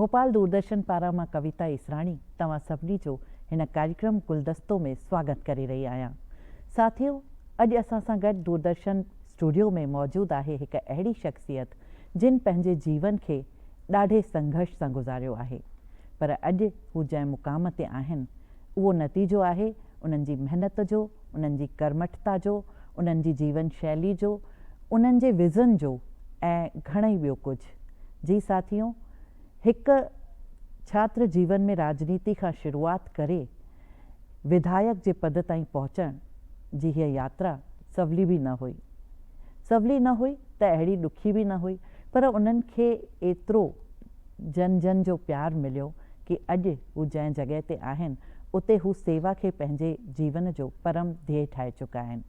भोपाल दूरदर्शन पारा मां कविता इसराणी तव्हां सभिनी जो हिन कार्यक्रम गुलदस्तो में स्वागत करे रही आहियां। साथियों, अॼु असां सां गॾु दूरदर्शन स्टूडियो में मौजूद आहे हिकु अहिड़ी शख्सियत जिन पंहिंजे जीवन खे ॾाढे संघर्ष सां गुज़ारियो आहे, पर अॼु हू जंहिं मुक़ाम ते आहिनि उहो नतीजो आहे उन्हनि जी महिनत जो, उन्हनि जी कर्मठता जो, उन्हनि जी जीवन शैली जो, उन्हनि जे विज़न जो ऐं घणेई ॿियो कुझु। जी साथियों, हिकु छात्र जीवन में राजनीति खां शुरूआत करे विधायक जे पद ताईं पहुचण जी हीअ यात्रा सवली बि न हुई त अहिड़ी ॾुखी बि न हुई, पर उन्हनि खे एतिरो जन जन जो प्यार मिलियो कि अॼु हू जंहिं जॻह ते आहिनि उते हू सेवा खे पंहिंजे जीवन जो परम ध्येय ठाहे चुका आहिनि।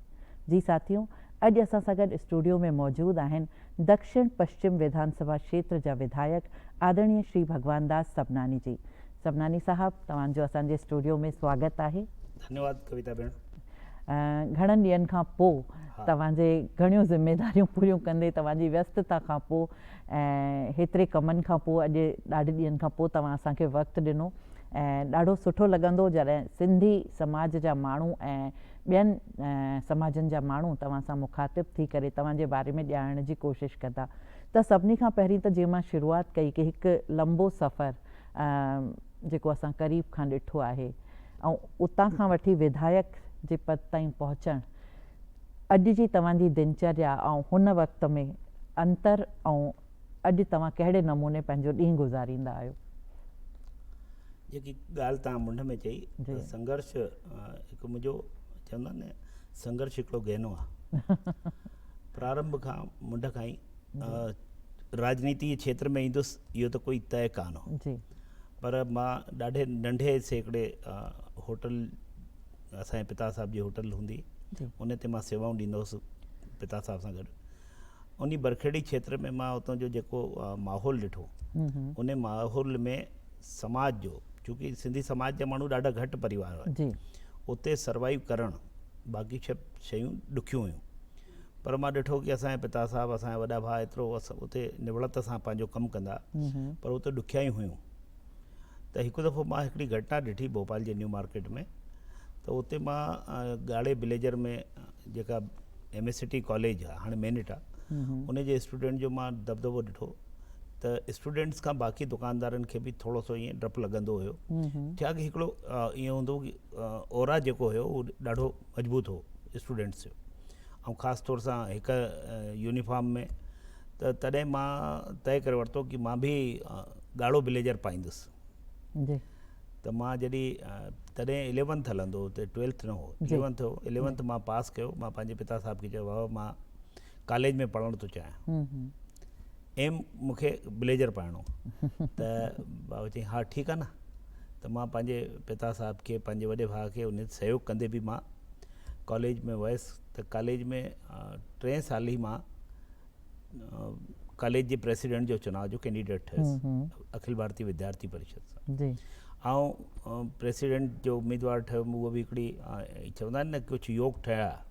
जी साथियों, अॼु असां सां गॾु स्टूडियो में मौजूद आहिनि दक्षिण पश्चिम विधानसभा क्षेत्र जा विधायक आदरणीय श्री भगवान दास सबनानी जी। सबनानी साहब, तव्हांजो असांजे स्टूडियो में स्वागत आहे। धन्यवाद कविता भेण। घणनि ॾींहंनि खां पोइ तव्हांजे घणियूं ज़िम्मेदारियूं पूरियूं कंदे, तव्हांजी व्यस्तता खां पोइ ऐं हेतिरे कमनि खां पोइ अॼु ॾाढे ॾींहंनि खां पोइ तव्हां असांखे वक़्तु ॾिनो ऐं ॾाढो सुठो लॻंदो जॾहिं सिंधी समाज जा माण्हू ऐं ॿियनि समाजनि जा माण्हू तव्हां सां मुखातिब थी करे तव्हांजे बारे में ॼाणण जी कोशिशि कंदा। त सभिनी खां पहिरीं त जीअं मां शुरूआत कई कि हिकु लंबो सफ़र जेको असां क़रीब खां ॾिठो आहे ऐं उतां खां वठी विधायक जे पद ताईं पहुचणु, अॼु जी तव्हांजी दिनचर्या ऐं हुन वक़्त में अंतर ऐं अॼु तव्हां कहिड़े नमूने पंहिंजो ॾींहुं गुज़ारींदा आहियो? जेकी ॻाल्हि तव्हां मुंड में चई, संघर्ष हिकु मुंहिंजो चवंदा न, संघर्ष हिकिड़ो गहनो आहे। प्रारंभ खां मुंड खां ई राजनीति क्षेत्र में ईंदुसि इहो त कोई तय कान हो, पर मां ॾाढे नंढे से हिकिड़े होटल, असांजे पिता साहिब जी होटल हूंदी, उन ते मां सेवाऊं ॾींदो हुउसि पिता साहिब सां गॾु। उन बरखेड़ी क्षेत्र में मां उतां जो जेको माहौल ॾिठो, उन माहौल में समाज जो, चूंकि सिंधी समाज जा माण्हू ॾाढा घटि परिवार हुआ, उते सर्वाइव करणु बाक़ी सभु शयूं ॾुखियूं हुयूं। पर मां ॾिठो कि असांजे पिता साहिब, असांजा वॾा भाउ एतिरो उते निवड़त सां पंहिंजो कमु कंदा, पर उते ॾुखियाई हुयूं। त हिकु दफ़ो मां हिकिड़ी घटना ॾिठी भोपाल जे न्यू मार्केट में। त उते मां ॻाढ़े ब्लेजर में जेका MSCT कॉलेज आहे, हाणे मेनिट आहे, उन जे स्टूडेंट जो मां दबदबो ॾिठो त स्टूडेंट्स खां बाक़ी दुकानदारनि खे बि थोरो सो ईअं डपु लॻंदो हुयो, छा कि हिकिड़ो ईअं हूंदो कि ओरा जेको हुयो उहो ॾाढो मज़बूत हो स्टूडेंट्स जो, ऐं ख़ासि तौर सां हिकु यूनिफॉर्म में। त तॾहिं मां तय करे वरितो कि मां बि ॻाढ़ो ब्लेजर पाईंदुसि। त मां जॾहिं तॾहिं 11th हलंदो हुते, 12th न हो, 11th हो। 11th मां पास कयो। मां पंहिंजे पिता साहिब खे चयो, बाबा मां कॉलेज में पढ़णु थो चाहियां, एम मूंखे ब्लेजर पाइणो। त बाबा चई हा ठीकु आहे न। त मां पंहिंजे पिता साहिब खे, पंहिंजे वॾे भाउ खे उन सहयोग कंदे बि मां कॉलेज में वियुसि। त कॉलेज में 3 साल ई मां कॉलेज जे प्रेसिडेंट जो चुनाव जो कैंडिडेट ठहियुसि अखिल भारतीय विद्यार्थी परिषद सां, ऐं प्रेसिडेंट जो उम्मीदवार ठहियुमि। उहो बि हिकिड़ी चवंदा आहिनि न, कुझु योग ठहिया।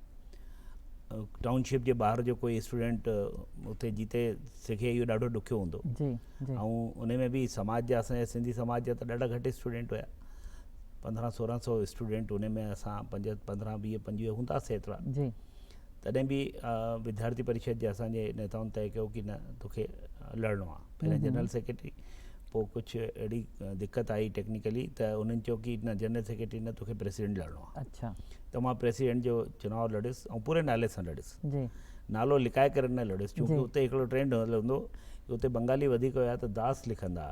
टाउनशिप जे ॿाहिरि जो कोई स्टूडेंट उते जीते सघे, इहो ॾाढो ॾुखियो हूंदो। ऐं उन में बि समाज जा, असांजे सिंधी समाज जा त ॾाढा घटि स्टूडेंट हुया, 1500-1600 स्टूडेंट। उन में असां 15-20-25 हूंदासीं एतिरा। तॾहिं बि विद्यार्थी परिषद जे असांजे नेताउनि तय कयो कि न, तोखे लड़णो आहे। पहिरियों जनरल सेक्रेटरी, पोइ कुझु अहिड़ी दिक़त आई टेक्निकली, त उन्हनि चयो कि न, जनरल सेक्रेटरी न, तोखे प्रेसिडेंट लड़णो आहे। अच्छा। त मां प्रेसिडेंट जो चुनाव लड़ियुसि, ऐं पूरे नाले सां लड़ियुसि। नालो लिकाए करे न लड़ियुसि, छोकी उते हिकिड़ो ट्रेंड हलंदो, उते बंगाली वधीक हुया त दास लिखंदा।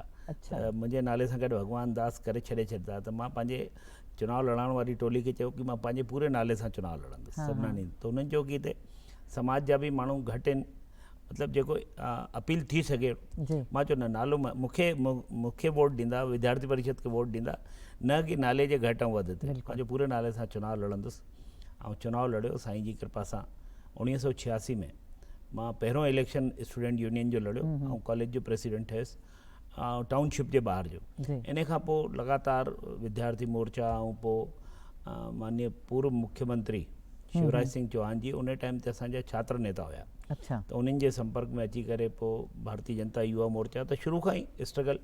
मुंहिंजे नाले सां गॾु भगवान दास करे छॾंदा। त मां पंहिंजे चुनाव लड़ाइण वारी टोली खे चयो कि मां पंहिंजे पूरे नाले सां चुनाव लड़ंदुसि, सबनानी। त उन्हनि चयो कि हिते समाज जा बि माण्हू घटि आहिनि, मतिलबु जेको अपील थी सघे। मां चयो न, नालो मूंखे वोट ॾींदा, विद्यार्थी परिषद खे वोट ॾींदा, न कि नाले जे घटि ऐं वधि ते। पंहिंजो पूरे नाले सां चुनाव लड़ंदुसि, ऐं चुनाव लड़ियो साईं जी कृपा सां। 1986 में मां पहिरियों इलेक्शन स्टूडेंट यूनियन जो लड़ियो, ऐं कॉलेज जो प्रेसिडेंट ठयुसि, टाउनशिप जे ॿाहिरि जो। इन खां पोइ लगातार विद्यार्थी मोर्चा, ऐं पोइ माननीय पूर्व मुख्यमंत्री शिवराज सिंह चौहान जी उन टाइम ते असांजा छात्र नेता हुया। त उन्हनि जे संपर्क में अची करे पोइ भारतीय जनता युवा मोर्चा, त शुरू खां ई स्ट्रगल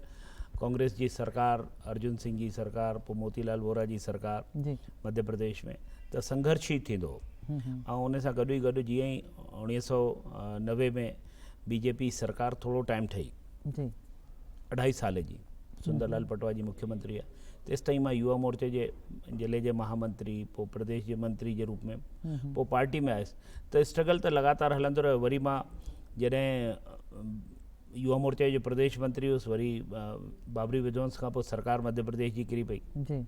कांग्रेस जी सरकार, अर्जुन सिंह जी सरकार, पोइ मोतीलाल वोरा जी सरकार जी मध्य प्रदेश में, त संघर्ष ई थींदो। ऐं उन सां गॾु ई गॾु जीअं ई 1990 में बीजेपी सरकार थोरो टाइम ठही, जी 2.5 साल जी, सुंदरलाल पटवा जी मुख्यमंत्री आहे, तेसि ताईं मां युवा मोर्चे जे जिले जे महामंत्री, पोइ प्रदेश जे मंत्री जे रूप में, पोइ पार्टी में आयुसि, त स्ट्रगल त लगातार हलंदो रहियो। वरी मां जॾहिं युवा मोर्चे जो प्रदेश मंत्री हुयुसि, वरी बाबरी विध्वंस खां पोइ सरकार मध्य प्रदेश जी किरी पई, जी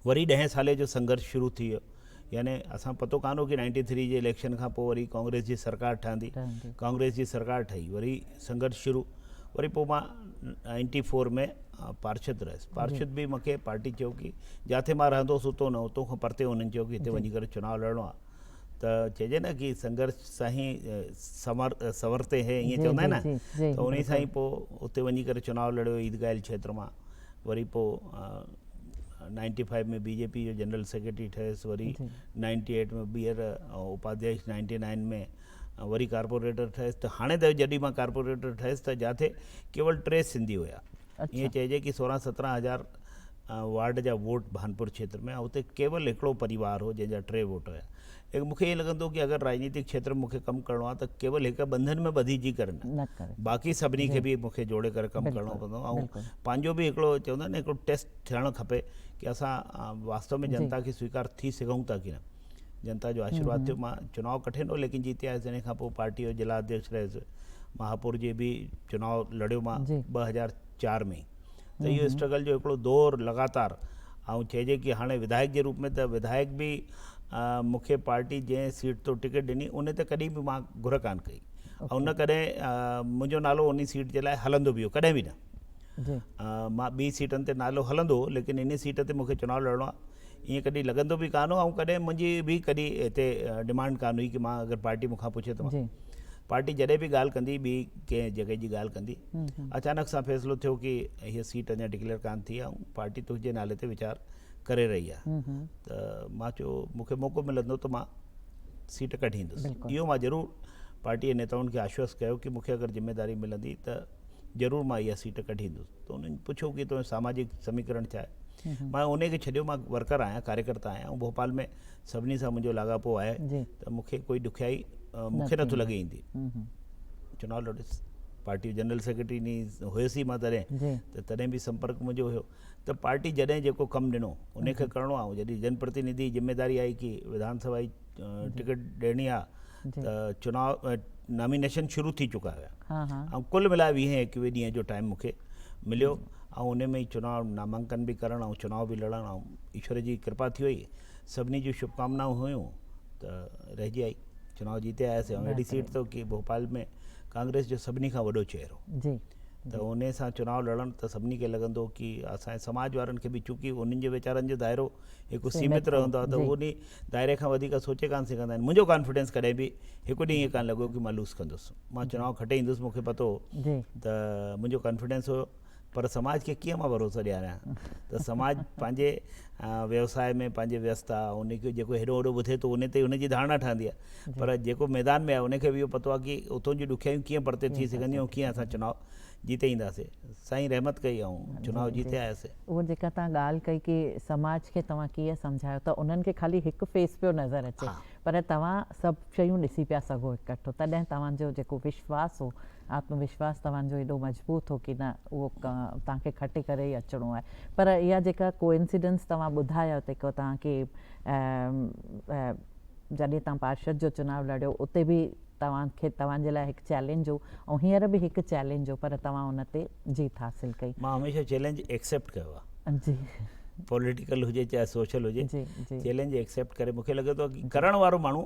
वरी 10 साले जो संघर्ष शुरू थी वियो। यानी असां पतो कान हो कि 93 जे इलेक्शन खां पोइ वरी कांग्रेस जी सरकार ठहंदी, कांग्रेस जी सरकार ठही, वरी संघर्ष शुरू। वरी पोइ मां 94 में पार्षद रहियुसि। पार्षद बि मूंखे पार्टी चयो कि जिथे मां रहंदुसि उतो न, उतो खां परते उन्हनि चयो कि हिते वञी करे चुनाव लड़णो आहे। त चइजे न कि संघर्ष सां ई संवरते है, ईअं चवंदा आहिनि न, त उन सां ई पोइ उते वञी करे चुनाव लड़ियो ईदगाह क्षेत्र मां। वरी पोइ 95 में बीजेपी जो जनरल सेक्रेटरी ठहियुसि, वरी 98 में ॿीहर उपाध्यक्ष, 99 में वरी कारपोरेटर ठहियुसि। त हाणे त जॾहिं मां कारपोरेटर ठहियुसि त जिथे केवल 3 सिंधी हुया, ईअं चइजे कि 16-17 हज़ार वार्ड जा वोट भानपुर क्षेत्र में, उते केवल हिकिड़ो परिवार हो जंहिंजा 3 वोट हुया। मूंखे ईअं लॻंदो कि अगरि राजनीतिक क्षेत्र में मूंखे कमु करिणो आहे त केवल हिकु बंधन में ॿधिजी करे न, बाक़ी सभिनी खे बि मूंखे जोड़े करे कमु करिणो पवंदो। ऐं पंहिंजो बि हिकिड़ो चवंदा आहिनि हिकिड़ो टेस्ट थियणु खपे कि असां वास्तव में जनता खे स्वीकार थी सघूं था कि न। जनता जो आशीर्वाद थियो। मां चुनाव कठिन हो लेकिन जीते आयुसि। हिन खां पोइ पार्टी जो जिला अध्यक्ष रहियुसि। महापुर जे बि चुनाव लड़ियो मां 2004 में। त इहो स्ट्रगल जो हिकिड़ो दौर लगातार। ऐं चइजे कि हाणे विधायक जे रूप में त विधायक बि मूंखे पार्टी जंहिं सीट तो टिकट ॾिनी उन ते कॾहिं बि मां घुर कान कई। ऐं न कॾहिं मुंहिंजो नालो उन सीट जे लाइ हलंदो बि हो, कॾहिं बि न। मां ॿी सीटनि ते नालो हलंदो हो लेकिन इन सीट ते मूंखे चुनाव लड़णो आहे ईअं कॾहिं लॻंदो बि कान हो। ऐं कॾहिं मुंहिंजी बि कॾहिं हिते डिमांड कान हुई कि मां अगरि पार्टी मूंखां पुछे त मां पार्टी जॾहिं बि ॻाल्हि कंदी, ॿी कंहिं जॻह जी ॻाल्हि कंदी, अचानक सां फ़ैसिलो थियो कि हीअ सीट अञा डिक्लेयर कान थी आहे ऐं पार्टी तुंहिंजे नाले ते वीचार करे रही आहे। त मां चयो मूंखे मौक़ो मिलंदो त मां सीट कढी ईंदुसि। इहो मां ज़रूरु पार्टीअ नेताउनि खे आश्वस्त कयो कि मूंखे अगरि ज़िम्मेदारी मिलंदी त ज़रूरु मां इहा सीट कढी ईंदुसि। त उन्हनि पुछियो कि तुंहिंजो सामाजिक समीकरण छा आहे। मां उन खे छॾियो, मां वर्कर आहियां, कार्यकर्ता आहियां ऐं भोपाल में सभिनी सां मुंहिंजो लाॻापो आहे त मूंखे कोई ॾुखियाई मूंखे नथो लॻे ईंदी। चुनाव लड़ियुसि, पार्टी जनरल सेक्रेटरी नी हुयुसि मां तॾहिं बि संपर्क मुंहिंजो हुयो। त पार्टी जॾहिं जेको कमु ॾिनो उन खे करिणो आहे। जॾहिं जनप्रतिनिधि जिम्मेदारी आई कि विधानसभा जी टिकट ॾियणी आहे त चुनाव नॉमिनेशन शुरू थी चुका हुया ऐं कुल मिलाए 20-21 ॾींहं जो टाइम मूंखे मिलियो ऐं उन में ई चुनाव नामांकन बि करणु ऐं चुनाव बि लड़णु ऐं ईश्वर जी कृपा थी वई, सभिनी जूं शुभकामनाऊं हुयूं त रहिजी आई, चुनाव जीते आयासीं। ऐं अहिड़ी सीट तो कि भोपाल में कांग्रेस जो सभिनी खां वॾो चेहरो त उन सां चुनाव लड़नि त सभिनी खे लॻंदो कि असांजे समाज वारनि खे बि चूंकि उन्हनि जे वीचारनि जो दाइरो हिकु सीमित रहंदो आहे त उन दाइरे खां वधीक सोचे कान सघंदा आहिनि। मुंहिंजो कॉन्फिडेंस कॾहिं बि हिकु ॾींहुं ईअं कान लॻो कि मां लूज़ कंदुसि, मां चुनाव खटे ईंदुसि, मूंखे पतो हो त मुंहिंजो कॉन्फिडेंस हुयो। पर समाज खे कीअं मां भरोसो ॾियारियां त समाज पंहिंजे व्यवसाय में पंहिंजे व्यस्त आहे, उनखे जेको हेॾो होॾो ॿुधे थो उन ते उनजी धारणा ठहंदी आहे। पर जेको मैदान में आहे उनखे बि इहो पतो आहे कि उतां जी ॾुखियायूं कीअं परते थी सघंदियूं ऐं कीअं असां चुनाव जीते ईंदासीं। साईं रहमत कई ऐं चुनाव जीते आयासीं। उहो जेका तव्हां ॻाल्हि कई कि समाज खे तव्हां कीअं सम्झायो त उन्हनि खे ख़ाली हिकु फेस पियो नज़र अचे, पर तव्हां सभु शयूं ॾिसी पिया सघो इकठो। तॾहिं तव्हांजो जेको विश्वास हो, आत्मविश्वास तव्हांजो एॾो मज़बूत हो कि न उहो तव्हांखे खटे करे ई अचिणो आहे। पर इहा जेका कोइंसिडेंस तव्हां ॿुधायो जेको तव्हांखे जॾहिं तव्हां पार्षद जो चुनाव लड़ियो उते बि तव्हांखे तव्हांजे लाइ हिकु चैलेंज हो ऐं हींअर बि हिकु चैलेंज हो, पर तव्हां उन ते जीत हासिल कई। मां हमेशह चैलेंज एक्सेप्ट कयो आहे, जी, पॉलिटिकल हुजे चाहे सोशल हुजे, चैलेंज एक्सेप्ट करे। मूंखे लॻे थो कि करण वारो माण्हू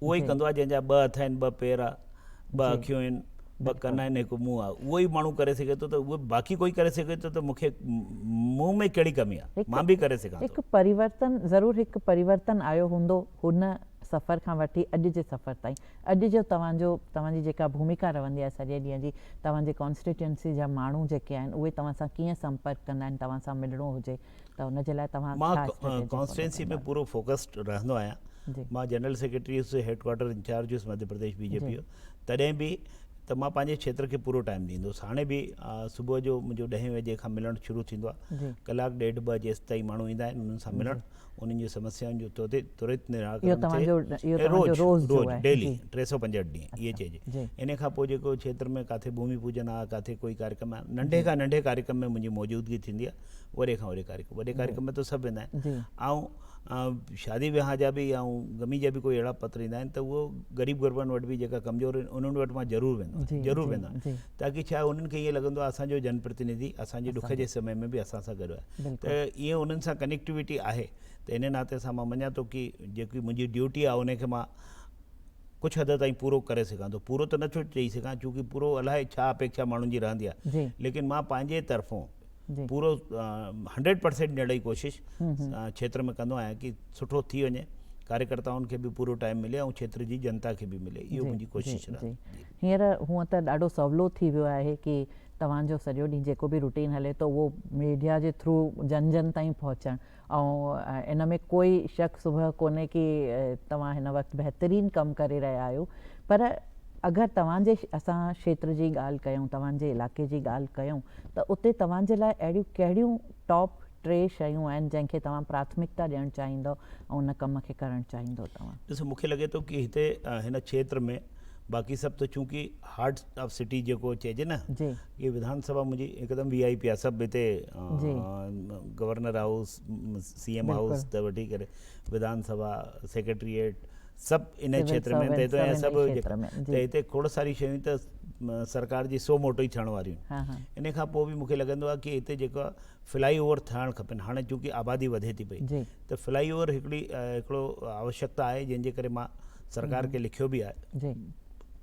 उहो ई कंदो आहे जंहिंजा 2 हथ आहिनि, 2 पेर आहे, 2 अखियूं आहिनि, 2 कन आहिनि, हिकु मुंहुं आहे। उहो ई माण्हू करे सघे थो। त उहो बाक़ी कोई करे सघे थो त मूंखे मुंहुं में कहिड़ी कमी आहे, मां बि करे सघां थो। हिकु परिवर्तन ज़रूरु हिकु परिवर्तन आयो हूंदो हुन सफ़र खां वठी अॼु जे सफ़र ताईं। अॼु जो तव्हांजी जेका भूमिका रहंदी आहे सॼे ॾींहं जी, तव्हांजे कॉन्स्टिट्यूंसी जा माण्हू जेके आहिनि उहे तव्हां सां कीअं संपर्क कंदा आहिनि, तव्हां सां मिलणो हुजे त उनजे लाइ तव्हां मां कॉन्स्टिट्यूंसी में पूरो फोकस्ड रहंदो आहियां। मां जनरल सेक्रेटरी हुयुसि, हेडक्वार्टर इंचार्ज हुयुसि मध्य प्रदेश बीजेपी जो। तॾहिं बि त मां पंहिंजे क्षेत्र खे पूरो टाइम ॾींदुसि। हाणे बि सुबुह जो मुंहिंजो 10 बजे खां मिलणु शुरू थींदो आहे, जी कलाक ॾेढ ॿ जेसि ताईं माण्हू ईंदा आहिनि उन्हनि सां मिलणु, उन्हनि जी समस्याउनि जो तुरंत इहो निराकरण तव्हांजो थिए, रोज़ जो आहे डेली जी 365 ॾींहं इहे जी चइजे। इन खां पोइ जेको क्षेत्र में किथे भूमि पूजन आहे, किथे कोई कार्यक्रम आहे, नंढे खां नंढे कार्यक्रम में मुंहिंजी मौजूदगी थींदी आहे, वॾे खां वॾे कार्यक्रम, वॾे कार्यक्रम में त सभु वेंदा आहिनि। जी ऐं शादी विहांउ जा बि ऐं गमी जा बि कोई अहिड़ा पत्र ईंदा आहिनि त उहो ग़रीब गुरबनि वटि बि जेका कमज़ोर आहिनि उन्हनि वटि मां ज़रूरु वेंदो जी, आहियां, ज़रूरु जी, वेंदो आहियां, जी। ताकी छा उन्हनि खे ईअं लॻंदो आहे असांजो जनप्रतिनिधि असांजे ॾुख जे समय में बि असां सां गॾु आहे। बिल्कुलु। त ईअं उन्हनि सां कनेक्टिविटी आहे, त इन नाते सां मां मञा थो की जेकी मुंहिंजी ड्यूटी आहे उनखे मां कुझु हद ताईं पूरो करे सघां थो। पूरो त नथो चई सघां छोकी पूरो अलाए छा अपेक्षा माण्हुनि जी रहंदी आहे, जी लेकिन मां पंहिंजे तरफ़ों जी पूरो 100% ॾियण जी कोशिशि क्षेत्र में कंदो आहियां की सुठो थी वञे, कार्यकर्ताउनि खे बि पूरो टाइम मिले ऐं क्षेत्र जी जनता खे बि मिले, इहो मुंहिंजी कोशिशि जी रहंदी। हींअर हूअं त ॾाढो सवलो थी वियो आहे की तव्हांजो सॼो ॾींहुं जेको बि रूटीन हले थो उहो मीडिया जे थ्रू जन जन ताईं पहुचणु, ऐं इन में कोई शक सुबह कोन्हे की तव्हां हिन वक़्तु बहितरीनु कमु करे रहिया आहियो। पर अगरि तव्हांजे असां क्षेत्र जी ॻाल्हि कयूं, तव्हांजे इलाइक़े जी ॻाल्हि कयूं, त उते तव्हांजे लाइ अहिड़ियूं कहिड़ियूं टॉप 3 शयूं आहिनि जंहिंखे तव्हां प्राथमिकता ॾियणु चाहींदव ऐं उन कम खे करणु चाहींदव तव्हां? ॾिसो, मूंखे लॻे थो की हिते हिन क्षेत्र में बाक़ी सभु त चूंकि हार्ट ऑफ सिटी जेको चइजे न, जी ये विधानसभा मुंहिंजी हिकदमि VIP आहे। सभु हिते गवर्नर हाउस, CM हाउस त वठी करे विधानसभा, सेक्रेटरीएट, सभु इन क्षेत्र में, त हिते सभु त हिते खोड़ सारी शयूं त सरकार जी सो मोटो ई थियण वारियूं आहिनि। इन खां पोइ बि मूंखे लॻंदो आहे की हिते जेका फ्लाई ओवर थियणु खपनि। हाणे चूंकि आबादी वधे थी पई त फ्लाई ओवर हिकिड़ो आवश्यकता आहे, जंहिंजे करे मां सरकार खे लिखियो बि आहे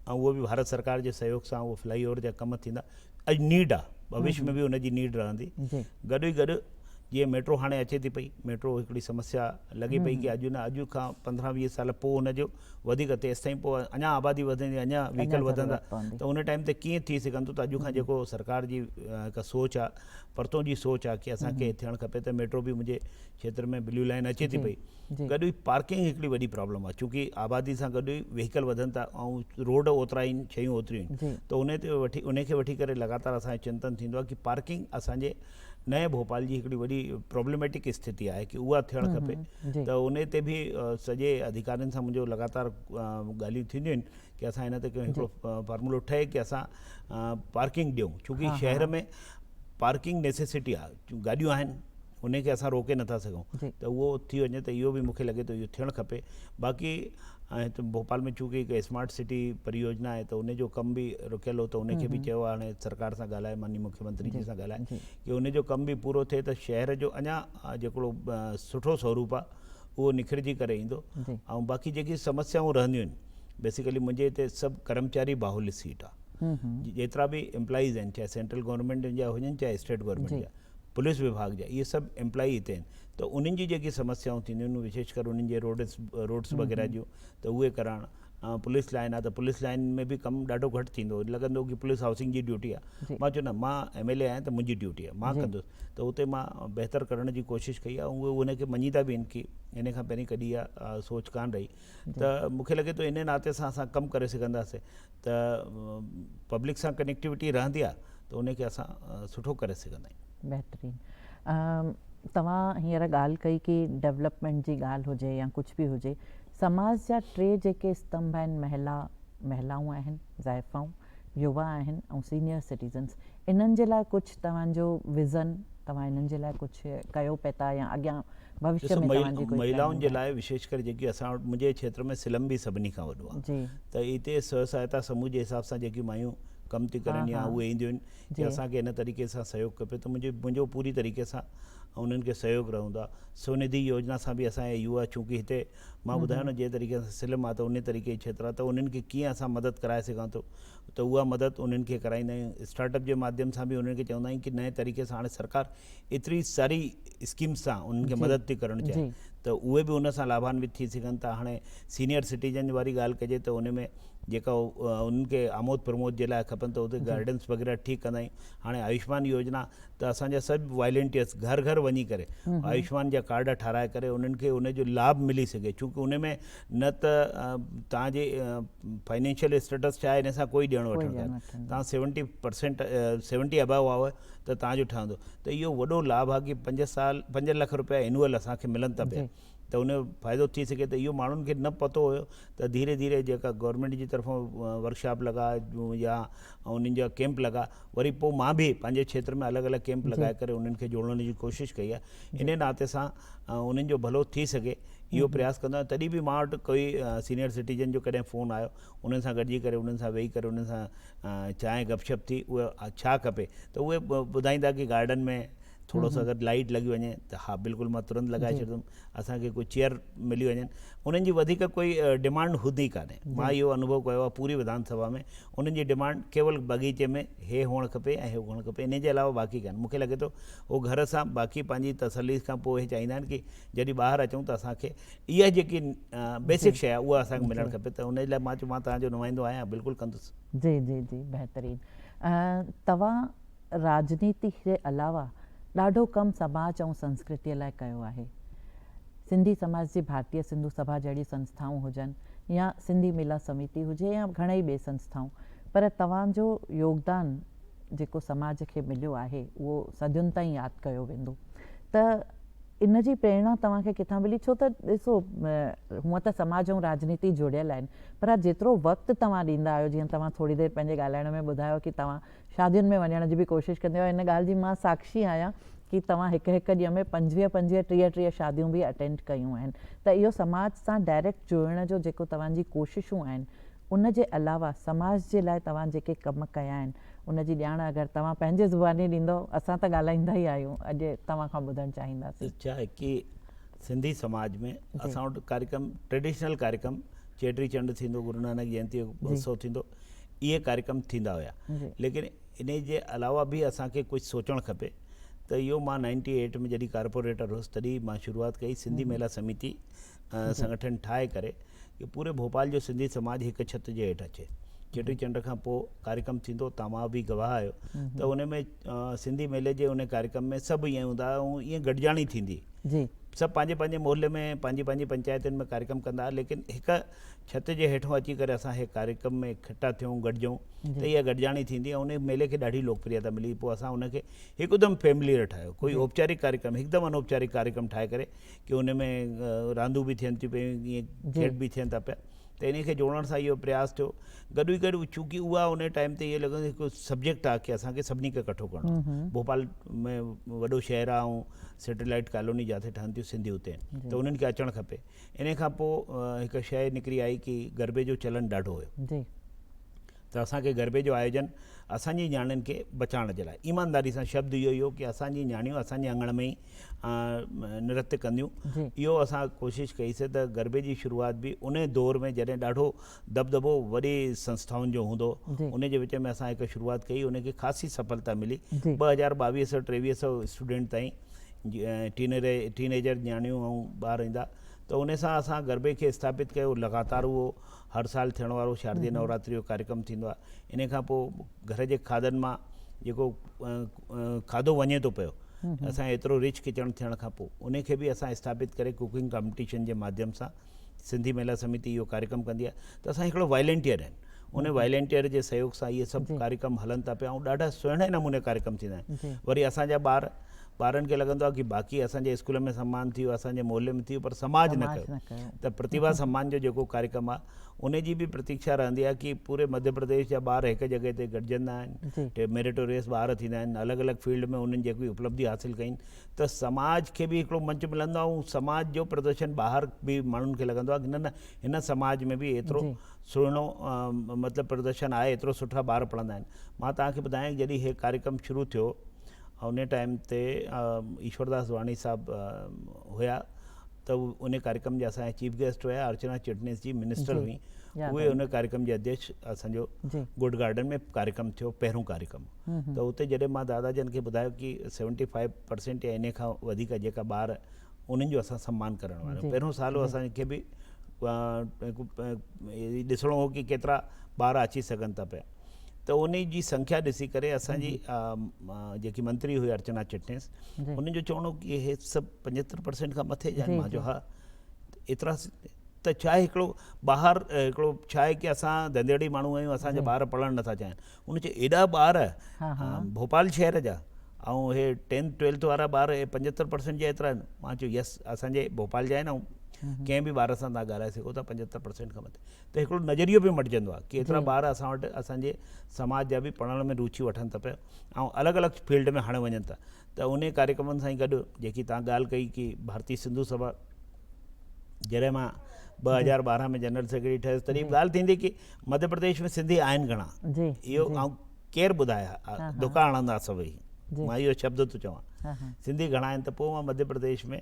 ऐं उहो बि भारत सरकार जे सहयोग सां उहो फ्लाई ओवर जा कम थींदा। अॼु नीड आहे, भविष्य में बि उनजी नीड रहंदी। गॾु ई गॾु जीअं मेट्रो हाणे अचे थी पई, मेट्रो हिकिड़ी समस्या लॻे पई की अॼु खां 15-20 साल पोइ हुनजो वधीक तेसिताईं पोइ अञा आबादी वधंदी, अञा व्हीकल वधंदा, त उन टाइम ते कीअं थी सघंदो। त अॼु खां जेको सरकार जी हिकु सोच आहे, परतों जी सोच आहे की असांखे थियणु खपे त मेट्रो बि मुंहिंजे क्षेत्र में ब्लू लाइन अचे थी पई। गॾु ई पार्किंग हिकिड़ी वॾी प्रॉब्लम आहे, छोकी आबादी सां गॾु ई व्हीकल वधनि था ऐं रोड ओतिरा आहिनि, शयूं ओतिरियूं आहिनि, त उनखे वठी करे लगातार असांजो चिंतन थींदो आहे की पार्किंग असांजे नए भोपाल जी हिकिड़ी वॾी प्रॉब्लमेटिक स्थिति आहे की उहा थियणु खपे। त उन ते बि सॼे अधिकारियुनि सां मुंहिंजो लगातार ॻाल्हियूं थींदियूं आहिनि की असां हिन ते हिकिड़ो फॉर्मूलो ठहे की असां पार्किंग ॾियूं, छोकी शहर में पार्किंग नेसेसिटी आहे, गाॾियूं आहिनि, उनखे असां रोके नथा सघूं, त उहो थी वञे त इहो बि मूंखे लॻे थो इहो थियणु खपे। बाक़ी हिते भोपाल में चूंकि हिकु स्मार्ट सिटी परियोजना आहे त उनजो कमु बि रुकियल हो, त उनखे बि चयो आहे हाणे सरकार सां ॻाल्हाए, माननीय मुख्यमंत्री जी सां ॻाल्हाए की उनजो कमु बि पूरो थिए त शहर जो अञा जेको सुठो स्वरूप आहे उहो निखिरजी करे ईंदो। ऐं बाक़ी जेकी समस्याऊं रहंदियूं आहिनि, बेसिकली मुंहिंजे हिते सभु कर्मचारी बाहुल्य सीट आहे। जेतिरा बि एम्प्लॉइज़ आहिनि, चाहे सेंट्रल गवर्नमेंट जा हुजनि चाहे स्टेट गवर्नमेंट जा, पुलिस विभाग जा, इहे सभु एम्प्लॉई हिते आहिनि। त उन्हनि जी जेकी समस्याऊं थींदियूं आहिनि, विशेष कर उन्हनि जे रोड्स वग़ैरह जूं, त उहे कराइणु। पुलिस लाइन आहे त पुलिस लाइन में बि कमु ॾाढो घटि थींदो, लॻंदो की पुलिस हाउसिंग जी ड्यूटी आहे। मां चयो न, मां MLA आहियां त मुंहिंजी ड्यूटी आहे, मां कंदुसि। त उते मां बहितर करण जी कोशिशि कई आहे, उहे उनखे मञीदा बि आहिनि की इन खां पहिरीं कॾहिं इहा सोच कान रही। त मूंखे लॻे थो इन नाते सां असां कमु करे सघंदासीं त पब्लिक सां कनेक्टिविटी रहंदी आहे त उनखे असां सुठो करे सघंदा आहियूं। बहितरीनु। तव्हां हींअर ॻाल्हि कई की डेवलपमेंट जी ॻाल्हि हुजे या कुझु बि हुजे, समाज जा 3 जेके स्तंभ आहिनि, महिलाऊं आहिनि, ज़ाइफ़ाऊं, युवा आहिनि ऐं सीनियर सिटीज़न्स, इन्हनि जे लाइ कुझु तव्हांजो विज़न, तव्हां इन्हनि जे लाइ कुझु कयो पिया था या अॻियां भविष्य में तव्हांजी कोई महिलाउनि जे लाइ विशेष करे जेकी असां वटि मुंहिंजे क्षेत्र में सिलम बि सभिनी खां वॾो आहे, त हिते स्व सहायता समूह जे हिसाब सां जेकी मायूं कमु थी करनि या उहे ईंदियूं आहिनि की असांखे इन तरीक़े सां सहयोग खपे, त मुंहिंजो पूरी तरीक़े सां उन्हनि खे सहयोग रहंदो आहे। स्वनिधि योजना सां बि असांजे युवा, चूंकि हिते मां ॿुधायो न जंहिं तरीक़े सां सिलम आहे त उन तरीक़े जी क्षेत्र आहे, त उन्हनि खे कीअं असां मदद कराए सघां थो, त उहा मदद उन्हनि खे कराईंदा आहियूं। स्टार्टअप जे माध्यम सां बि उन्हनि खे चवंदा आहियूं की नए तरीक़े सां हाणे सरकार एतिरी सारी स्कीम्स सां उन्हनि खे मदद थी करणु चाहे, त उहे बि उन सां लाभान्वित थी सघनि था। हाणे सीनियर सिटीजन वारी ॻाल्हि कजे त उन में जेका उन्हनि खे आमोद प्रमोद जे लाइ खपनि त उते गाइडेंस वग़ैरह ठीकु कंदा आहियूं। हाणे आयुष्मान योजना त असांजा सभु वॉलंटियर्स घर घर वञी करे आयुष्मान जा कार्ड ठाराए करे उन्हनि खे उन जो लाभ मिली सघे, छोकी उन में न त तव्हांजे फाइनेंशियल स्टेटस छा आहे हिन सां कोई ॾियणु वठणु कान्हे, तव्हां 70% 70 अबाव आहो त तव्हांजो ठहंदो। त इहो वॾो लाभ आहे कि 5 लख रुपया एनुअल असांखे मिलनि था पिया, त उन जो फ़ाइदो थी सघे। त इहो माण्हुनि खे न पतो हुयो त धीरे धीरे जेका गवर्नमेंट जी तरफ़ां वर्कशॉप लॻा या उन्हनि जा कैंप लॻा, वरी पोइ मां बि पंहिंजे क्षेत्र में अलॻि अलॻि कैंप लॻाए करे उन्हनि खे जोड़ण जी कोशिशि कई आहे। इन नाते सां उन्हनि जो भलो थी सघे इहो प्रयास कंदो आहियां। तॾहिं बि मां वटि कोई सीनियर सिटीजन जो कॾहिं फ़ोन आयो, उन्हनि सां गॾिजी करे उन्हनि सां वेही करे उन्हनि सां चांहि गपशप थी, उहे छा खपे त उहे ॿुधाईंदा कि गार्डन में थोरो सो अगरि लाइट लॻी वञे त हा बिल्कुलु मां तुरंत लॻाए छॾींदुमि, असांखे कोई चेयर मिली वञनि, उन्हनि जी वधीक कोई डिमांड हूंदी कान्हे। मां इहो अनुभव कयो आहे पूरी विधानसभा में, उन्हनि जी डिमांड केवल बाग़ीचे में हे हुअणु खपे ऐं हे हुअणु खपे, इन जे अलावा बाक़ी कान्हे। मूंखे लॻे थो उहो घर सां बाक़ी पंहिंजी तसली खां पोइ हे चाहींदा आहिनि कि जॾहिं ॿाहिरि अचूं त असांखे इहा जेकी बेसिक शइ आहे उहा असांखे मिलणु खपे। त उन लाइ मां चयो मां तव्हांजो नुमाइंदो आहियां, बिल्कुलु कंदुसि। जी जी जी, बहितरीनु। तव्हां राजनीति जे अलावा ॾाढो कमु समाज ऐं संस्कृतीअ लाइ कयो आहे। सिंधी समाज जी भारतीय सिंधु सभा जहिड़ी संस्थाऊं हुजनि या सिंधी मेला समिति हुजे या घणेई ॿिए संस्थाऊं, पर तव्हांजो योगदान जेको समाज खे मिलियो आहे उहो सदियुनि ताईं यादि कयो वेंदो। त इन जी प्रेरणा तव्हांखे किथां मिली? छो त ॾिसो हूअं त समाज ऐं राजनीति जुड़ियल आहिनि, पर जेतिरो वक़्तु तव्हां ॾींदा आहियो, जीअं तव्हां थोरी देरि पंहिंजे ॻाल्हाइण में ॿुधायो कि तव्हां शादियुनि में वञण जी बि कोशिशि कंदा आहियो, इन ॻाल्हि जी मां साक्षी आहियां कि तव्हां हिकु ॾींहं में 25 30 शादियूं बि अटेंड कयूं आहिनि। त इहो समाज सां डायरेक्ट जुड़ण जो जेको तव्हांजी कोशिशूं आहिनि, उन जे अलावा समाज जे लाइ तव्हां जेके कम कया आहिनि उन जी ॼाण अगरि तव्हां पंहिंजे ज़ुबानी ॾींदो, असां त ॻाल्हाईंदा ई आहियूं, अॼु तव्हां खां ॿुधणु चाहींदासीं। छा आहे कि सिंधी समाज में असां वटि कार्यक्रम, ट्रेडिशनल कार्यक्रम, चेटी चंड थींदो, गुरु नानक जयंती जो उत्सव थींदो, इहे कार्यक्रम थींदा हुया। लेकिन इन जे अलावा बि असांखे कुझु सोचणु खपे। त इहो मां 98 में जॾहिं कारपोरेटर हुउसि तॾहिं मां शुरूआति कई, सिंधी मेला समिति संगठन ठाहे करे कि पूरे भोपाल जो सिंधी समाज हिकु छित जे हेठि अचे। चेटी चंड खां पोइ कार्यक्रम थींदो, तव्हां बि गवाह आहियो, त उन में सिंधी मेले जे उन कार्यक्रम में सभु ईअं हूंदा ऐं ईअं गॾिजाणी थींदी, सभु पंहिंजे पंहिंजे मोहल्ले में पंहिंजी पंहिंजी पंचायतुनि में कार्यक्रम कंदा, लेकिन हिकु छित जे हेठो अची करे असां हे कार्यक्रम में इकट्ठा थियूं, गॾिजूं, त इहा गॾिजाणी थींदी ऐं उन मेले खे ॾाढी लोकप्रियता मिली। पोइ असां उनखे हिकदमि फैमिलियर ठाहियो, कोई औपचारिक कार्यक्रम, हिकदमि अनौपचारिक कार्यक्रम ठाहे करे कि उन में रांदूं बि थियनि थियूं पियूं, ईअं खेॾ बि थियनि था पिया। त इन खे जोड़ण सां इहो प्रयास थियो। गॾु ई गॾु चूंकि उहा उन टाइम ते इहो लॻंदो हिकु सब्जेक्ट आहे कि असांखे सभिनी खे इकठो करिणो आहे। भोपाल में वॾो शहर आहे ऐं सैटेलाइट कॉलोनी जिथे ठहनि थियूं सिंधी हुते आहिनि, त उन्हनि खे अचणु खपे। इन खां पोइ हिकु शइ निकिरी आई कि गरबे जो चलन ॾाढो हुयो, त असांखे गरबे जो आयोजन असांजी न्याणियुनि खे बचाइण जे लाइ, ईमानदारी सां शब्द इहो ई हो कि असांजी न्याणियूं असांजे अंगण में ई नृत्य कंदियूं। इहो असां कोशिशि कईसीं त गरबे जी शुरूआति बि उन दौर में जॾहिं ॾाढो दबदबो वॾी संस्थाउनि जो हूंदो, उन जे विच में असां हिकु शुरूआति कई, उनखे ख़ासी सफलता मिली। 2200-2300 स्टूडेंट ताईं टीनेजर न्याणियूं ऐं ॿार ईंदा, त उन सां असां गरबे खे स्थापित कयो। लगातार उहो हर साल थियण वारो शारदीय नवरात्रि जो कार्यक्रम थींदो आहे। इन खां पोइ घर जे खाधनि मां जेको खाधो वञे थो पियो, असां एतिरो रिच किचन थियण खां पोइ उन खे बि असां स्थापित करे कुकिंग कॉम्पिटिशन जे माध्यम सां सिंधी मेला समिति इहो कार्यक्रम कंदी आहे। त असां हिकिड़ो वॉलेंटियर आहिनि, उन वॉलेंटियर जे सहयोग सां इहे सभु कार्यक्रम हलनि था पिया ऐं ॾाढा सुहिणे नमूने कार्यक्रम थींदा आहिनि। वरी असांजा ॿारनि खे लॻंदो आहे कि बाक़ी असांजे स्कूल में सम्मान थियो, असांजे मोहल्ले में थियो, पर समाज न कयो। त प्रतिभा सम्मान जो जेको कार्यक्रम आहे उन जी बि प्रतीक्षा रहंदी आहे कि पूरे मध्य प्रदेश जा ॿार हिकु जॻह ते गॾिजंदा आहिनि, मेरिटोरियस ॿार थींदा आहिनि, अलॻि अलॻि फील्ड में उन्हनि जेकी उपलब्धि हासिलु कई, त समाज खे बि हिकिड़ो मंच मिलंदो आहे ऐं समाज जो प्रदर्शन ॿाहिरि बि माण्हुनि खे लॻंदो आहे कि न हिन समाज में बि एतिरो सुहिणो मतिलबु प्रदर्शन आहे, एतिरो सुठा ॿार पढ़ंदा आहिनि। मां तव्हांखे ॿुधायां जॾहिं हे कार्यक्रम शुरू थियो उन टाइम ते ईश्वरदास वाणी साहब हुया, त उन कार्यक्रम जा असांजा चीफ गेस्ट हुया अर्चना चिटनिस जी, मिनिस्टर हुई, उहे उन कार्यक्रम जे अध्यक्ष। असांजो गुड गार्डन में कार्यक्रम थियो, पहिरों कार्यक्रम। त उते जॾहिं मां दादाजन खे ॿुधायो कि 75% या इन खां वधीक जेका ॿार उन्हनि जो असां सम्मान करण वारा, पहिरों साल हो असांखे बि ॾिसणो हो कि केतिरा ॿार अची सघनि था पिया। त उन जी संख्या ॾिसी करे असांजी जेकी मंत्री हुई अर्चना चिटनेस, उन्हनि जो चवणो कि हे सभु 75% खां मथे जा आहिनि। मां जो हा एतिरा त छा आहे, हिकिड़ो ॿाहिरि हिकिड़ो छा आहे कि असां धंधेड़ी माण्हू आहियूं, असांजा ॿार पढ़णु नथा चाहिनि। उन चयो एॾा ॿार भोपाल शहर जा ऐं हे 10th 12th वारा ॿार 75% जे एतिरा आहिनि। मां चयो यस, असांजे भोपाल जा आहिनि ऐं कंहिं बि ॿार सां तव्हां ॻाल्हाए सघो था 75% खां मथे। त हिकिड़ो नज़रियो बि मटिजंदो आहे कि एतिरा ॿार असां वटि असांजे समाज जा बि पढ़ण में रुचि वठनि था पिया ऐं अलॻि अलॻि फील्ड में हाणे वञनि था। त उन कार्यक्रमनि सां ई गॾु जेकी तव्हां ॻाल्हि कई कि भारतीय सिंधु सभा, जॾहिं मां 2012 में जनरल सेक्रेटरी ठहियुसि, तॾहिं ॻाल्हि थींदी कि मध्य प्रदेश में सिंधी आहिनि घणा, इहो ऐं केरु ॿुधाया, दुका हणंदा सभई, मां इहो शब्द थो चवां, सिंधी घणा आहिनि। त पोइ मां मध्य प्रदेश में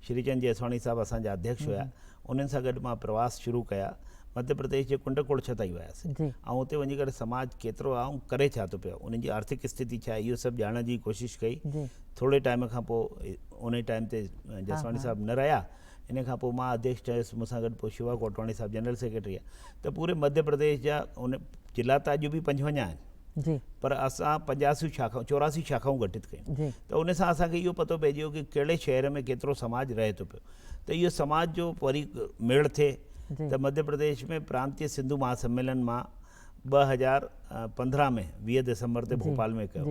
श्रीचंद जेसवाणी साहब असांजा अध्यक्ष हुया, उन्हनि सां गॾु मां प्रवास शुरू कया। मध्य प्रदेश जे कुंड कोड़छ ताईं वियासीं ऐं उते वञी करे समाज केतिरो आहे ऐं करे छा थो पियो, उन्हनि जी आर्थिक स्थिति छा आहे, इहो सभु ॼाणण जी कोशिशि कई। थोरे टाइम खां पोइ उन टाइम ते जेसवाणी साहब न रहिया, इन खां पोइ मां अध्यक्ष ठहियुसि, मूंसां गॾु पोइ शिवा कोटवाणी साहब जनरल सेक्रेटरी आहे। त पूरे मध्य प्रदेश जा उन जिला त अॼु बि 55 आहिनि, पर असां 85 शाखाऊं 84 शाखाऊं गठित कयूं। त उन सां असांखे इहो पतो पइजी वियो कि कहिड़े शहर में केतिरो समाज रहे थो पियो। त इहो समाज जो वरी मेड़ थिए। त मध्य प्रदेश में प्रांतीय सिंधु महासम्मेलन मां 2015 में 20 दिसंबर ते भोपाल में कयो।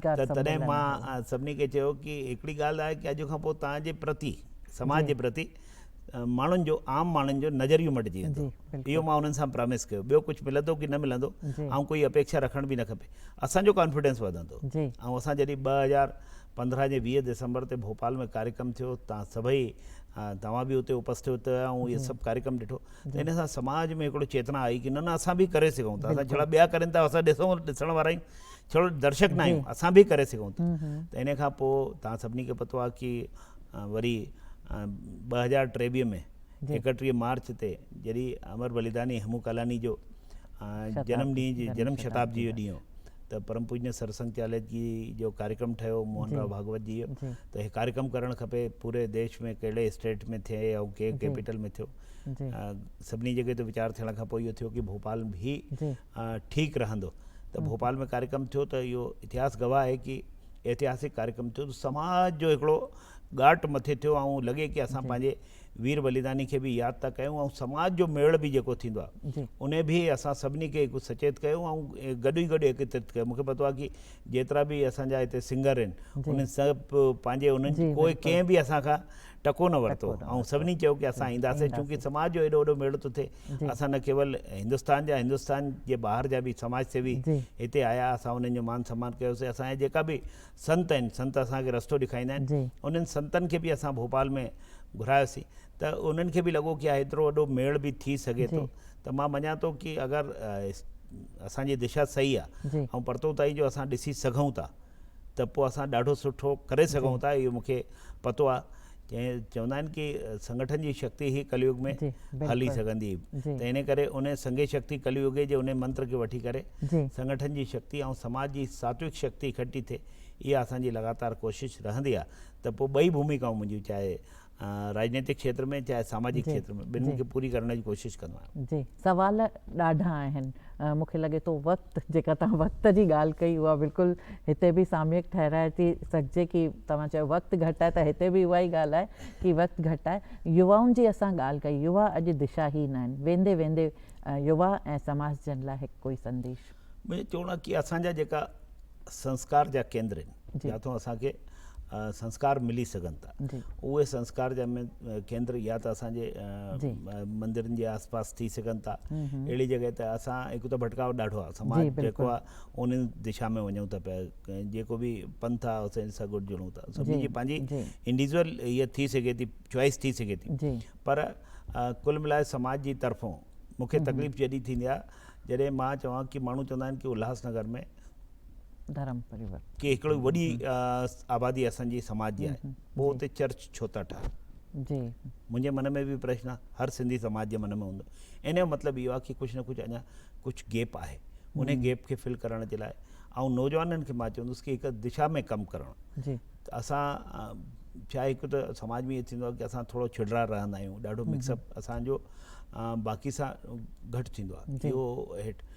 त तॾहिं मां सभिनी खे चयो कि हिकिड़ी ॻाल्हि आहे कि अॼु खां पोइ तव्हांजे प्रति, समाज जे प्रति माण्हुनि जो, आम माण्हुनि जो नज़रियो मटिजी वेंदो। इहो मां उन्हनि सां प्रॉमिस कयो। ॿियो कुझु मिलंदो कि न मिलंदो ऐं कोई अपेक्षा रखण बि न खपे, असांजो कॉन्फिडेंस वधंदो। ऐं असां जॾहिं 2015 जे 20 दिसंबर ते भोपाल में कार्यक्रम थियो, तव्हां सभई, तव्हां बि उते उपस्थित हुया ऐं इहे सभु कार्यक्रम ॾिठो, त इन सां समाज में हिकिड़ो चेतना आई कि न न असां बि करे सघूं था। असां छड़ा ॿिया करनि था, असां ॾिसण वारा आहियूं, छड़ो दर्शक न आहियूं, असां बि करे सघूं था। त इन खां पोइ तव्हां सभिनी खे पतो आहे कि वरी 2023 में 31 मार्च ते जॾहिं अमर बलिदानी हेमू कालानी जो जनम ॾींहुं, जनम शताब्दी जो ॾींहुं, त परम पूज्य सरसंघ चालक जी जो कार्यक्रम ठहियो, मोहन राव भागवत जी जो, त हे कार्यक्रम करणु खपे पूरे देश में, कहिड़े स्टेट में थिए ऐं कंहिं कैपिटल में थियो। सभिनी जॻह ते वीचार थियण खां पोइ इहो थियो कि भोपाल भी ठीकु रहंदो। त भोपाल में कार्यक्रम थियो, त इहो इतिहास गवाह आहे कि ऐतिहासिक कार्यक्रम थियो, समाज जो हिकिड़ो ॻाट मथे थियो ऐं लॻे कि असां पंहिंजे वीर बलिदानी खे बि यादि था कयूं ऐं समाज जो मेड़ बि जेको थींदो आहे उन बि असां सभिनी खे हिकु सचेत कयूं ऐं गॾु ई गॾु एकत्रित कयूं। मूंखे पतो आहे कि जेतिरा बि असांजा हिते सिंगर आहिनि, उन्हनि सभु पंहिंजे उन्हनि कोई कंहिं बि असां खां टको न वरितो ऐं सभिनी चयो कि असां ईंदासीं, छोकी समाज जो एॾो वॾो मेड़ो थो थिए। असां न केवल हिंदुस्तान जा, हिंदुस्तान जे ॿाहिरि जा बि समाज सेवी हिते आया, असां उन्हनि जो मान सम्मान कयोसीं। असांजा जेका बि संत आहिनि, संत असांखे रस्तो ॾेखारींदा आहिनि, उन्हनि संतनि खे बि असां भोपाल में घुरायोसीं। त उन्हनि खे बि लॻो कि हेतिरो वॾो मेड़ बि थी सघे थो। त मां मञा थो कि अगरि असांजी दिशा सही आहे ऐं परतो ताईं जो असां ॾिसी सघूं था, त पोइ असां ॾाढो सुठो करे सघूं था। इहो मूंखे पतो आहे। चवंदा आहिनि कि संगठन जी शक्ति ई कलयुग में हली सघंदी। त इन करे उन संघे शक्ति कलयुग जे उन मंत्र खे वठी करे संगठन जी शक्ति ऐं समाज जी सात्विक शक्ति इकट्ठी थिए, इहा असांजी लगातार कोशिशि रहंदी आहे। त पोइ ॿई भूमिकाऊं मुंहिंजियूं, चाहे राजनीतिक क्षेत्र में चाहे सामाजिक क्षेत्र में, ॿिन्हिनि खे पूरी करण जी कोशिशि कंदो आहियां। जी, सवाल ॾाढा आहिनि। मूंखे लॻे थो वक़्तु, जेका तव्हां वक़्त जी ॻाल्हि कई, उहा बिल्कुलु हिते बि साम्यक ठहिराए थी सघिजे कि तव्हां चयो वक़्तु घटि आहे, त हिते बि उहा ई ॻाल्हि आहे कि वक़्तु घटि आहे। युवाउनि जी असां ॻाल्हि कई, युवा अॼु दिशाहीन आहिनि। वेंदे वेंदे युवा ऐं समाज जन लाइ हिकु कोई संदेश? मुंहिंजो चवणो आहे कि असांजा जेका संस्कार जा केंद्र आहिनि, जिथां असांखे संस्कार मिली सघनि था, उहे संस्कार जा केंद्र या त असांजे मंदिरनि जे आसपास थी सघनि था। अहिड़ी जॻह ते असां हिकु त भटकाव ॾाढो आहे, समाज जेको आहे उन दिशा में वञूं था पिया। जेको बि पंथ आहे उन सां गॾु जुड़ूं था। सभिनी जी पंहिंजी इंडिविजुअल इहा थी सघे थी, चॉइस थी सघे थी, पर कुल मिलाए समाज जी तरफ़ों मूंखे तकलीफ़ जॾहिं थींदी आहे जॾहिं मां चवां कि माण्हू चवंदा आहिनि कि उल्हासनगर में धर्म परिवर्तन कि हिकिड़ी वॾी आबादी असांजी समाज जी आहे, पोइ उते चर्च छो था ठाहिनि? मुंहिंजे मन में बि प्रश्न आहे, हर सिंधी समाज जे मन में हूंदो। इन जो मतिलबु इहो आहे कि कुझु न कुझु अञा कुझु गैप आहे। उन गैप खे फिल करण जे लाइ ऐं नौजवाननि खे मां चवंदुसि कि हिकु दिशा में कमु करणु। असां छा हिकु त समाज में इहो थींदो आहे कि असां थोरो छिड़रा रहंदा आहियूं, ॾाढो मिक्सअप असांजो बाक़ी सां घटि थींदो आहे। इहो हेठि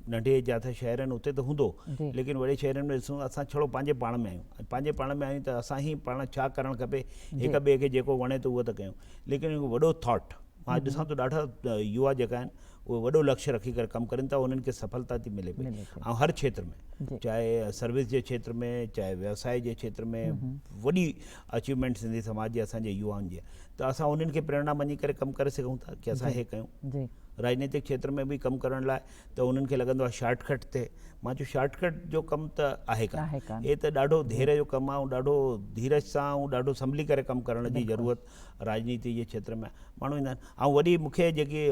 नंढे जिथे शहर आहिनि उते त हूंदो, जी। लेकिन वॾे शहरनि में ॾिसूं असां छड़ो पंहिंजे पाण में आहियूं, पंहिंजे पाण में आहियूं त असां ई पाण छा करणु खपे, हिक ॿिए खे जेको वणे थो उहो त कयूं। लेकिन हिकु वॾो थॉट मां ॾिसां थो ॾाढा युवा जेका आहिनि उहे वॾो लक्ष्य रखी करे कमु कनि था, उन्हनि खे सफलता थी मिले पई। ऐं हर क्षेत्र में, चाहे सर्विस जे क्षेत्र में, चाहे व्यवसाय जे क्षेत्र में, वॾी अचीवमेंट सिंधी समाज जे असांजे युवाउनि जी, त असां उन्हनि खे प्रेरणा मञी करे कमु करे सघूं था कि असां हे कयूं। राजनीतिक क्षेत्र में बि कमु करण लाइ त उन्हनि खे लॻंदो आहे शॉर्टकट थिए, मां चयो शॉर्टकट जो कमु त आहे कान, हे त ॾाढो धैर्य जो कमु आहे, ऐं ॾाढो धीरज सां ऐं ॾाढो संभली करे कमु करण जी ज़रूरत राजनीति जे क्षेत्र में माण्हू ईंदा आहिनि। ऐं वॾी मूंखे जेकी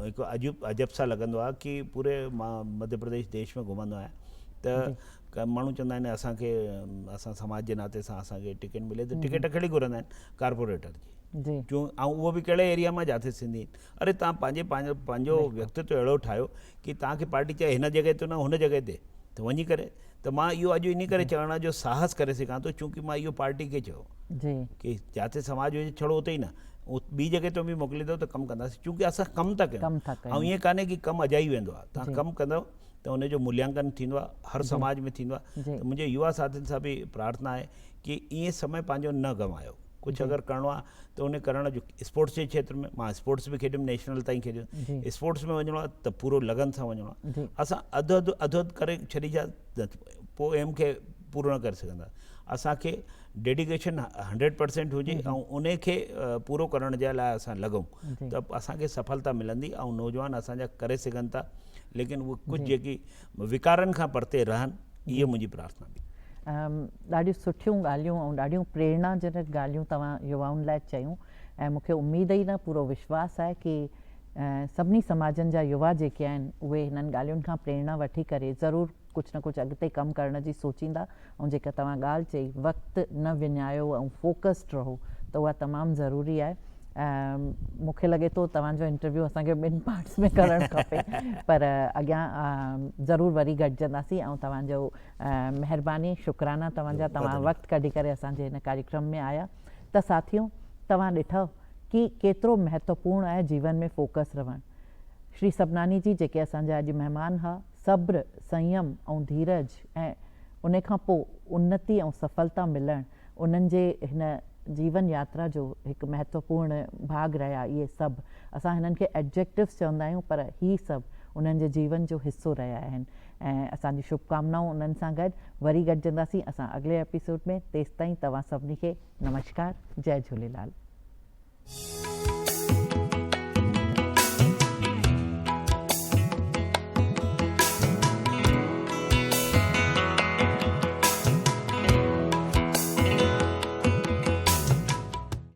हिकु अजब सां लॻंदो आहे कि पूरे मां मध्य प्रदेश देश में घुमंदो आहियां त माण्हू चवंदा आहिनि असांखे, असां समाज जे नाते सां असांखे टिकट मिले त टिकट कहिड़ी घुरंदा आहिनि, कारपोरेटर जी, ऐं उहो बि कहिड़े एरिया मां जिथे सिंधी आहिनि। अरे तव्हां पंहिंजो व्यक्तित्व अहिड़ो ठाहियो कि तव्हांखे पार्टी चाहे हिन जॻह ते न हुन जॻह ते त वञी करे, त मां इहो अॼु इन करे चवण जो साहस करे सघां थो चूंकि मां इहो पार्टी खे चयो कि जिथे समाज हुजे छड़ो उते ई न, ॿी जॻह ते बि मोकिलींदो त कमु कंदासीं, चूंकि असां कमु था कयूं। ऐं ईअं कान्हे कि कमु अजाई वेंदो आहे, तव्हां कमु कंदव त उनजो मूल्यांकन थींदो आहे, हर समाज में थींदो आहे। त मुंहिंजे युवा साथियुनि सां बि प्रार्थना आहे कि ईअं समय पंहिंजो न गंवायो, कुझु अगरि करिणो आहे त उन करण जो, स्पोर्ट्स जे क्षेत्र में मां स्पोर्ट्स बि खेॾियुमि, नेशनल ताईं खेॾियुमि, स्पोर्ट्स में वञिणो आहे त पूरो लगन सां वञिणो आहे। असां अधु करे छॾीजा पोइ एम खे पूरो न करे सघंदा, असांखे डेडिकेशन 100% हुजे ऐं उन खे पूरो करण जे लाइ असां लॻूं त असांखे सफलता मिलंदी ऐं नौजवान असांजा करे सघनि था, लेकिन उहे कुझु जेकी विकारनि खां परते रहनि, इहा मुंहिंजी प्रार्थना बि। ॾाढियूं सुठियूं ॻाल्हियूं ऐं ॾाढियूं प्रेरणाजनक ॻाल्हियूं तव्हां युवाउनि लाइ चयूं, ऐं मूंखे उमेद ई न पूरो विश्वास आहे कि सभिनी समाजनि जा युवा जेके आहिनि उहे हिननि ॻाल्हियुनि खां प्रेरणा वठी करे ज़रूरु कुझु न कुझु अॻिते कमु करण जी सोचींदा। ऐं जेका तव्हां ॻाल्हि चई, वक़्तु न विञायो ऐं फोकस्ड रहो, त उहा तमामु ज़रूरी आहे। मूंखे लॻे थो तव्हांजो इंटरव्यू असांखे ॿिनि पार्ट्स में करणु खपे, पर अॻियां ज़रूरु वरी गॾिजंदासीं। ऐं तव्हांजो महिरबानी, शुक्राना तव्हांजा, तव्हां वक़्तु कढी करे असांजे हिन कार्यक्रम में आया। त साथियों, तव्हां ॾिठो कि केतिरो महत्वपूर्ण आहे जीवन में फोकस रहणु। श्री सबनानी जी जेके असांजा अॼु महिमान हुआ, सब्र, संयम ऐं धीरज, ऐं उन खां पोइ उन्नति ऐं सफलता मिलणु, उन्हनि जे हिन जीवन यात्रा जो हिकु महत्वपूर्ण भाग रहिया। इहे सभु असां हिननि खे एडजेक्टिव्स चवंदा आहियूं, पर ही सभु उन्हनि जे जीवन जो हिसो रहिया आहिनि। ऐं असांजी शुभकामनाऊं उन्हनि सां गॾु वरी गॾिजंदासीं असां अॻिले एपिसोड में। तेसिताईं तव्हां सभिनी खे नमस्कार, जय झूलेलाल।